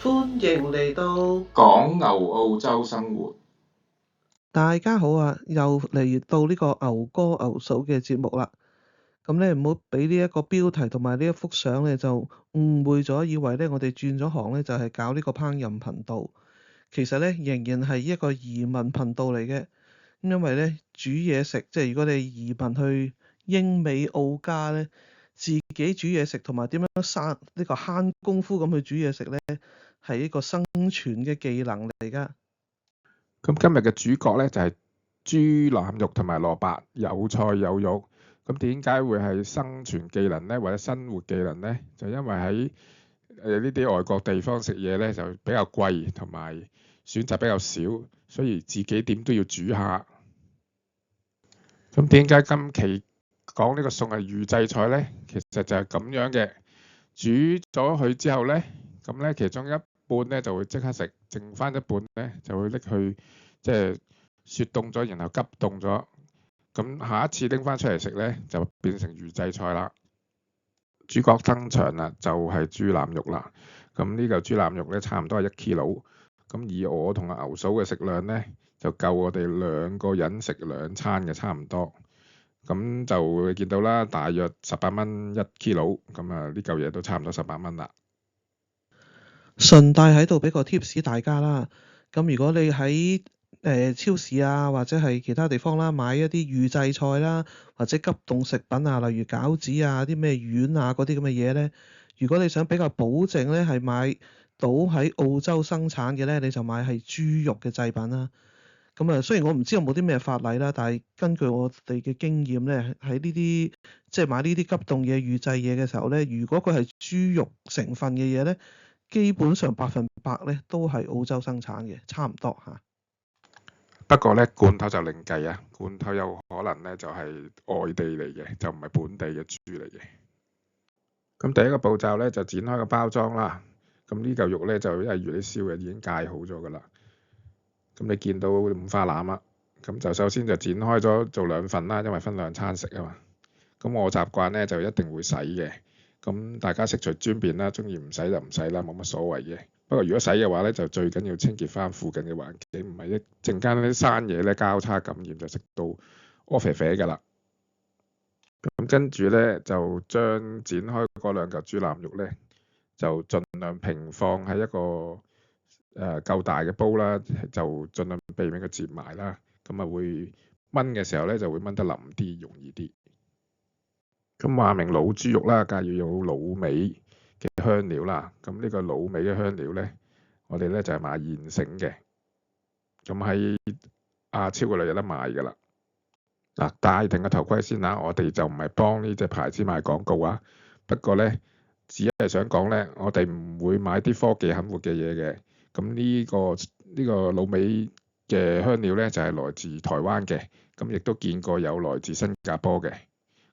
歡迎嚟到講牛澳洲生活。大家好啊，又嚟到呢個牛哥牛嫂嘅節目啦。咁咧唔好俾呢一個標題同埋呢一幅相咧就誤會咗，以為咧我哋轉咗行咧就係搞呢個烹飪頻道。其實咧仍然係一個移民頻道嚟嘅。因為咧煮嘢食，即係如果你移民去英美澳加咧，自己煮嘢食同埋點樣慳呢個慳功夫咁去煮嘢食咧，係一個生存嘅技能嚟㗎。咁今日嘅主角咧就係豬腩肉同埋蘿蔔，有菜有肉。咁點解會係生存技能咧，或者生活技能咧？就因為喺呢啲外國地方食嘢咧就比較貴，同埋選擇比較少，所以自己點都要煮下。咁點解今期講呢個餸係預製菜咧？其實就係咁樣嘅，煮咗佢之後咧，咁咧其中一半咧就會即刻食，剩翻一半咧就會拎去即係雪凍咗，然後急凍咗。咁下一次拎翻出嚟食咧，就變成預製菜啦。主角登場啦，就係豬腩肉啦。咁呢嚿豬腩肉咧，差唔多係1 kg。咁以我同阿牛嫂嘅食量咧，就夠我哋2個人食2餐嘅差唔多。咁就會見到啦，大約18蚊1 kg。咁啊，呢嚿嘢都差唔多18蚊啦。順帶喺度俾個 tips 大家啦。咁如果你喺超市啊，或者係其他地方啦，買一啲預製菜啦，或者急凍食品啊，例如餃子啊、啲咩丸啊嗰啲咁嘅嘢咧，如果你想比較保證咧係買到喺澳洲生產嘅咧，你就買係豬肉嘅製品啦。咁啊，雖然我唔知有冇啲咩法例啦，但係根據我哋嘅經驗咧，喺呢啲即係買呢啲急凍嘢、預製嘢嘅時候咧，如果佢係豬肉成分嘅嘢咧，基本上100%咧都係澳洲生產嘅，差唔多嚇。不過咧，罐頭就另計啊，罐頭有可能咧就係外地嚟嘅，就唔係本地嘅豬嚟嘅。咁第一個步驟咧就剪開個包裝啦。咁呢嚿肉咧就因為預你燒嘅，已經戒好咗噶啦。咁你見到5花腩啦，咁就首先就剪開咗做2份啦，因為分2餐食啊嘛。咁我習慣咧就一定會洗嘅。咁大家食隨尊便啦，中意唔洗就唔洗啦，冇乜所謂嘅。不過如果洗嘅話咧，就最緊要清潔翻附近嘅環境，唔係一陣間啲生嘢咧交叉感染就食到屙啡啡㗎啦。咁跟住咧就將剪開嗰2嚿豬腩肉咧，就盡量平放喺一個夠大嘅煲啦，就盡量避免佢折埋啦。咁啊會燜嘅時候咧就會燜得腍啲，容易啲。咁話明老豬肉啦，梗係要有滷味嘅香料啦。咁呢個滷味嘅香料咧，我哋咧就係買現成嘅。咁喺亞超嗰度有得賣㗎啦。嗱，戴定個頭盔先啦，我哋就唔係幫呢隻牌子賣廣告啊。不過咧，只係想講咧，我哋唔會買啲科技很活嘅嘢嘅。咁呢個滷味嘅香料咧，就係來自台灣嘅。咁亦都見過有來自新加坡嘅。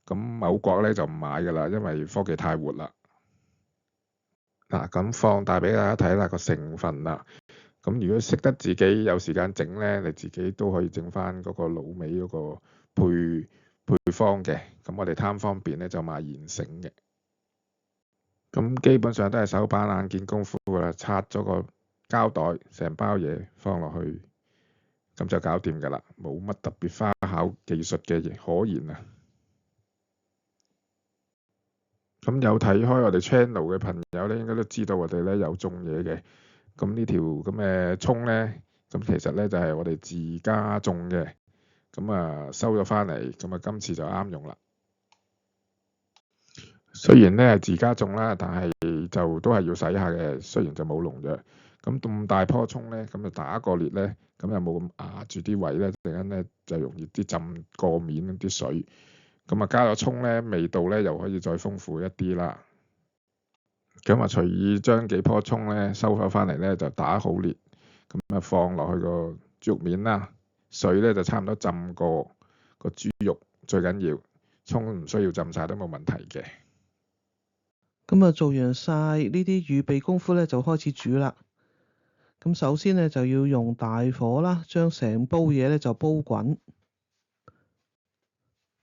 咁某國咧就唔買㗎啦，因為科技太活啦。嗱，咁放大俾大家睇下個成分啦。咁如果識得自己有時間整咧，你自己都可以整翻嗰個滷味嗰個配方嘅。咁我哋貪方便咧就買現成嘅。咁基本上都係手板眼見功夫㗎啦，拆咗個膠袋，成包嘢放落去，咁就搞掂㗎啦，冇乜特別花巧技術嘅嘢可言啊。咁有睇開我哋 channel 嘅朋友咧，應該都知道我哋咧有種嘢嘅。咁呢條咁嘅葱咧，咁其實咧就係我哋自家種嘅。咁啊收咗翻嚟，咁啊今次就啱用啦。雖然咧係自家種啦，但係就都係要洗下嘅。雖然就冇農藥。咁大棵葱咧，咁就打個裂咧，咁又冇咁壓住啲位咧，陣間咧就容易啲浸過面啲水。咁啊加咗葱咧，味道咧又可以再豐富一啲啦。咁啊隨意將幾棵葱咧收咗翻嚟咧，就打好裂，咁啊放落去個豬肉面啦。水咧就差唔多浸過個豬肉，最緊要葱唔需要浸晒都冇問題嘅。咁啊做完晒呢啲預備功夫咧，就開始煮啦。咁首先咧就要用大火啦，將成煲嘢咧就煲滾，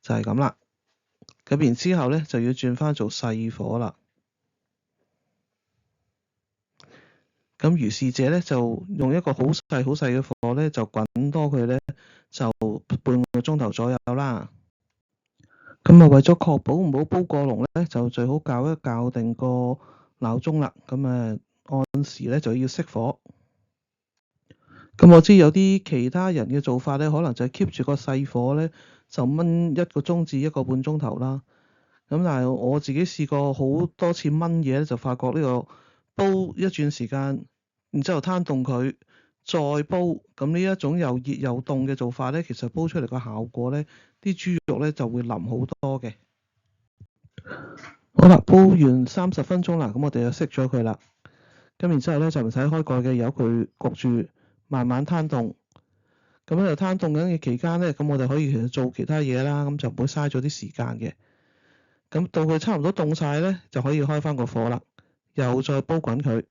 就係咁啦。咁然之後咧就要轉翻做細火啦。咁如是者咧就用一個好細嘅火咧就滾多佢咧就半個鐘頭左右啦。咁啊為咗確保唔好煲過籠咧，就最好校定個鬧鐘啦。咁按時咧就要熄火。咁我知有啲其他人嘅做法咧，可能就係 keep 住個細火咧，就燜1個鐘至1個半鐘頭啦。咁但係我自己試過好多次燜嘢咧，就發覺呢個煲一轉時間，然之後攤凍佢，再煲，咁呢一種又熱又凍嘅做法咧，其實煲出嚟個效果咧，啲豬肉咧就會腍好多嘅。好啦，煲完30分鐘啦，咁我哋就熄咗佢啦。咁然之後咧就唔使開蓋嘅，由佢焗住慢慢攤凍。咁喺度攤凍緊嘅期間咧，咁我哋可以其實做其他嘢啦，咁就唔會嘥咗啲時間嘅。咁到佢差唔多凍晒咧，就可以開翻個火啦，又再煲滾佢。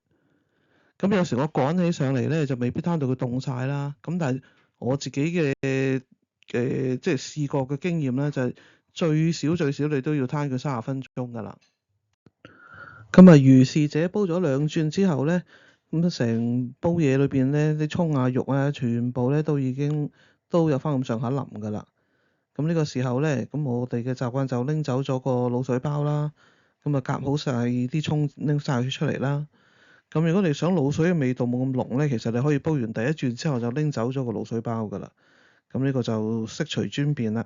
咁有時我趕起上嚟咧，就未必攤到佢凍晒啦。咁但係我自己嘅即係試過嘅經驗咧，就係最少你都要攤佢30分鐘㗎啦。咁如是者煲咗2轉之後咧，咁成煲嘢裏邊咧啲葱啊肉啊，全部咧都已經都有翻咁上下腍㗎啦。咁呢個時候咧，咁我哋嘅習慣就拎走咗個滷水包啦，咁夾好晒啲葱，拎晒佢出嚟啦。咁如果你想滷水嘅味道冇咁濃咧，其實你可以煲完第一轉之後就拎走咗個滷水包㗎啦。咁呢個就悉隨尊便啦。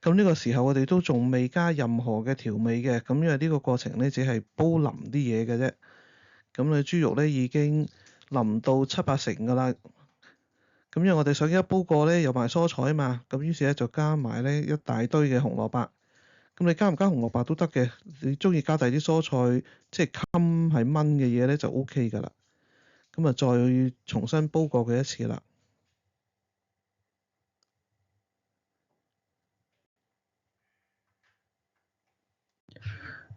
咁呢個時候我哋都仲未加任何嘅調味嘅，咁因為呢個過程咧只係煲腍啲嘢嘅啫。咁你豬肉咧已經腍到7-8成㗎啦。咁因為我哋想一煲過咧有埋蔬菜嘛，咁於是咧就加埋咧一大堆嘅紅蘿蔔。咁你加唔加紅蘿蔔都得嘅，你中意加第啲蔬菜，即係襟係炆嘅嘢咧就 OK 㗎啦。咁再重新煲過佢一次啦。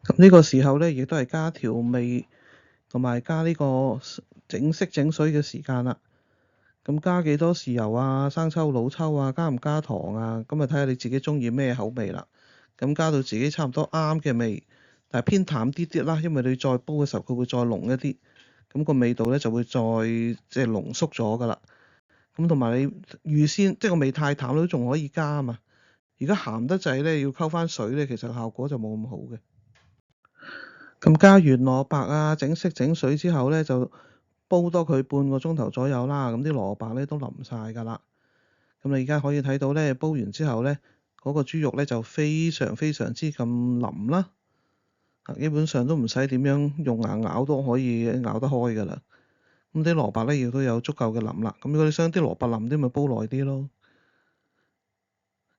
咁呢個時候咧，亦都係加調味同埋加呢個整色整水嘅時間啦。咁加幾多豉油啊、生抽、老抽啊，加唔加糖啊？咁睇下你自己中意咩口味啦。咁加到自己差唔多啱嘅味，但係偏淡啲啲啦，因為你再煲嘅時候佢會再濃一啲，咁個味道咧就會再即係濃縮咗㗎啦。咁同埋你預先即係個味太淡都仲可以加啊嘛。如果鹹得滯咧，要溝翻水咧，其實效果就冇咁好嘅。咁加完蘿蔔啊，整色整水之後咧，就煲多佢半個鐘頭左右啦。咁啲蘿蔔咧都腍晒㗎啦。咁你而家可以睇到咧，煲完之後咧，嗰個豬肉咧就非常之咁腍啦。基本上都唔使點樣用牙咬都可以咬得開㗎啦。咁啲蘿蔔咧亦都有足夠嘅腍啦。咁如果你想啲蘿蔔腍啲，咪煲耐啲咯。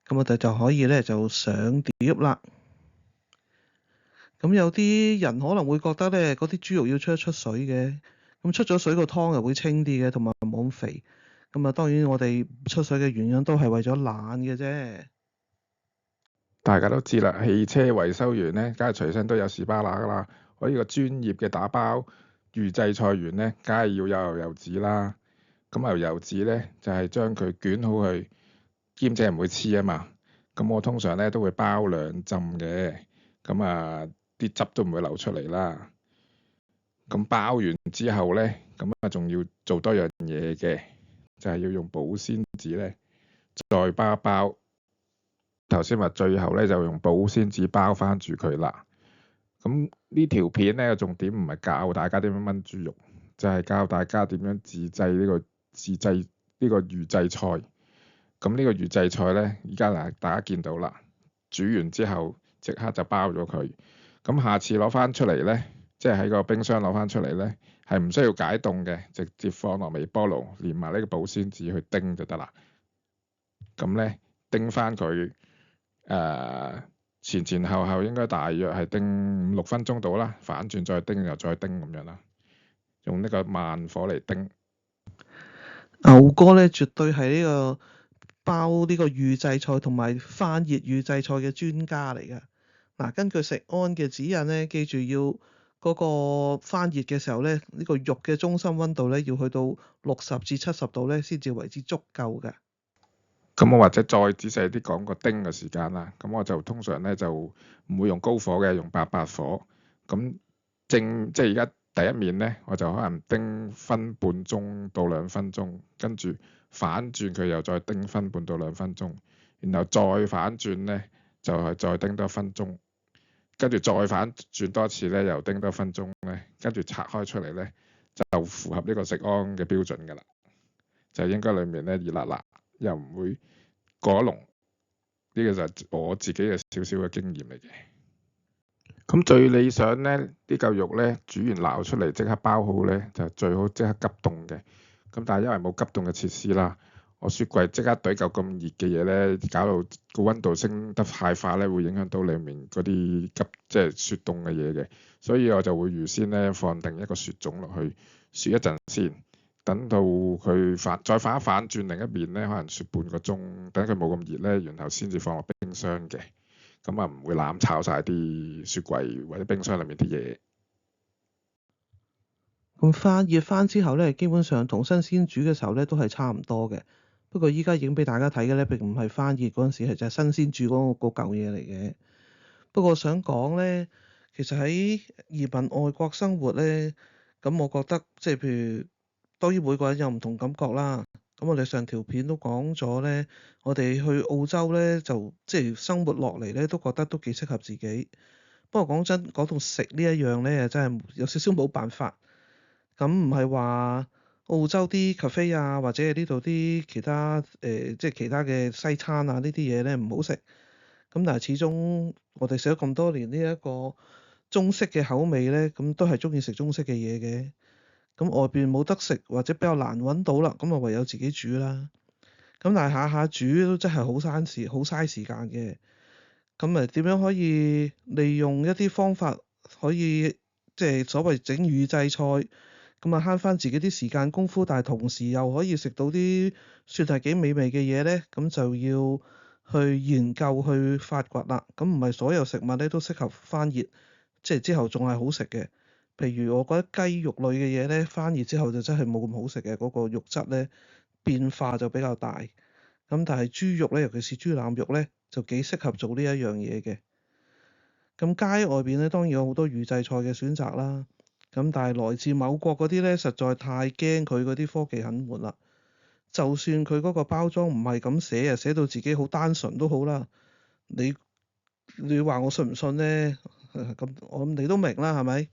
咁我哋就可以咧就上碟啦。咁有啲人可能會覺得咧，嗰啲豬肉要出一出水嘅，咁出咗水個湯又會清啲嘅，同埋冇咁肥。咁當然我哋出水嘅原因都係為咗懶嘅啫。大家都知啦，汽車維修員咧，梗係隨身都有士巴拿㗎啦。我呢個專業嘅打包預製菜員咧，梗係要有牛油紙啦。咁牛油紙咧就係將佢捲好去，兼且唔會黐啊嘛。咁我通常咧都會包2浸嘅，咁啲汁都唔會流出嚟啦。咁包完之後咧，咁仲要做多樣嘢嘅，就係要用保鮮紙咧再包一包。頭先話最後咧就用保鮮紙包翻住佢啦。咁呢條片咧嘅重點唔係教大家點樣炆豬肉，就係教大家點樣自製呢個預製菜。咁呢個預製菜咧，而家大家見到啦，煮完之後即刻就包咗佢。咁下次攞翻出嚟咧，即係喺個冰箱攞翻出嚟咧，係唔需要解凍嘅，直接放落微波爐，連埋呢個保鮮紙去叮就得啦。咁咧叮翻佢前後應該大約係叮5-6分鐘到啦，反轉再叮又再叮咁樣啦，用呢個慢火嚟叮。牛哥咧絕對係呢個包呢個預製菜同埋翻熱預製菜嘅專家嚟㗎。嗱，根據食安嘅指引咧，記住要嗰個翻熱嘅時候咧，呢個肉嘅中心溫度咧要去到60至70度咧，先至為之足夠㗎。咁我或者再仔細啲講個叮嘅時間啦。咁我就通常咧就唔會用高火嘅，用8-8火。咁即係而家第一面咧，我就可能叮分半鐘到2分鐘，跟住反轉佢又再叮分半到2分鐘，然後再反轉咧就係再叮多1分鐘，跟住再反轉多一次咧又叮多1分鐘咧，跟住拆開出嚟咧就符合呢個食安嘅標準㗎啦，就應該裡面咧熱辣辣，又唔會過籠。呢個就係我自己嘅少少嘅經驗嚟嘅。咁最理想咧，呢嚿肉咧煮完撈出嚟即刻包好咧，就最好即刻急凍嘅。咁但係因為冇急凍嘅設施啦，我雪櫃即刻懟嚿咁熱嘅嘢咧，搞到個溫度升得太快咧，會影響到裡面嗰啲即係雪凍嘅嘢嘅。所以我就會預先咧放定一個雪種落去雪一陣先，等到佢再反一反轉另一邊咧，可能雪半個鐘，等佢冇咁熱咧，然後先至放落冰箱嘅。咁啊唔會攬炒晒啲雪櫃或者冰箱裏面啲嘢。咁翻熱翻之後咧，基本上同新鮮煮嘅時候咧都係差唔多嘅。不過依家影俾大家睇嘅咧並唔係翻熱嗰陣時，係就係新鮮煮嗰嚿嘢嚟嘅。不過想講咧，其實喺移民外國生活咧，咁我覺得即係譬如當然每個人有唔同感覺啦。咁我哋上條片都講咗咧，我哋去澳洲咧就即係生活落嚟咧都覺得都幾適合自己。不過講真，講到食呢一樣咧，真係有少少冇辦法。咁唔係話澳洲啲 cafe 啊，或者係呢度啲其他即係其他嘅西餐啊呢啲嘢咧唔好食。咁但係始終我哋食咗咁多年呢一個中式嘅口味咧，咁都係中意食中式嘅嘢嘅。咁外邊冇得食或者比較難揾到啦，咁啊唯有自己煮啦。咁但係下下煮都真係好嘥時間嘅。咁誒點樣可以利用一啲方法可以即係所謂整預製菜，咁啊慳翻自己啲時間功夫，但係同時又可以食到啲算係幾美味嘅嘢咧，咁就要去研究去發掘啦。咁唔係所有食物咧都適合翻熱，即係之後仲係好食嘅。譬如我覺得雞肉類嘅嘢咧，翻熱之後就真係冇咁好食嘅，嗰個肉質咧變化就比較大。咁但係豬肉咧，尤其是豬腩肉咧，就幾適合做呢一樣嘢嘅。咁街外邊咧當然有好多預製菜嘅選擇啦。咁但係來自某國嗰啲咧，實在太驚佢嗰啲科技隱瞞啦。就算佢嗰個包裝唔係咁寫啊，寫到自己好單純都好啦。你話我信唔信咧？咁我諗你都明啦，係咪？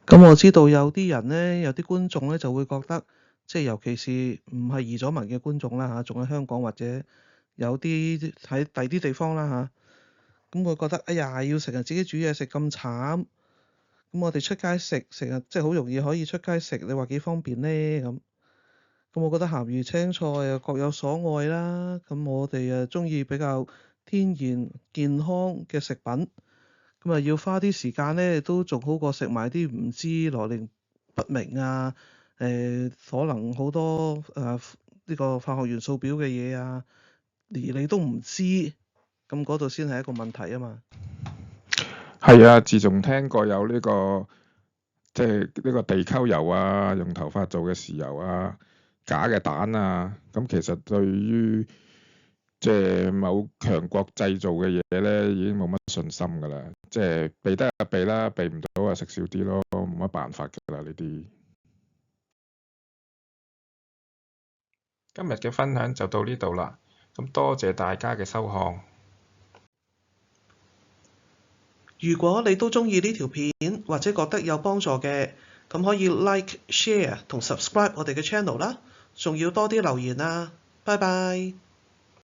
咁我知道有啲人咧，有啲觀眾咧就會覺得，即係尤其是唔係移咗民嘅觀眾啦嚇，仲喺香港或者有啲喺第啲地方啦嚇，咁會覺得哎呀要成日自己煮嘢食咁慘，咁我哋出街食成日即係好容易可以出街食，你話幾方便咧咁？咁我覺得鹹魚青菜啊各有所愛啦，咁我哋啊中意比較天然健康嘅食品。咁啊，要花啲時間咧，都仲好過食埋啲唔知來歷不明啊，可能好多呢個化學元素表嘅嘢啊，而你都唔知，咁嗰度先係一個問題啊嘛。係啊，自從聽過有呢個即係呢個地溝油啊，用頭髮做嘅豉油啊，假嘅蛋啊，咁其實對於即係某強國製造嘅嘢咧，已經冇乜信心㗎啦。即係避得就避啦，避唔到啊食少啲咯，冇乜辦法㗎啦呢啲。今日嘅分享就到呢度啦，咁多謝大家嘅收看。如果你都中意呢條片或者覺得有幫助嘅，咁可以 like、share 同 subscribe 我哋嘅 channel 啦，仲要多啲留言啊，拜拜。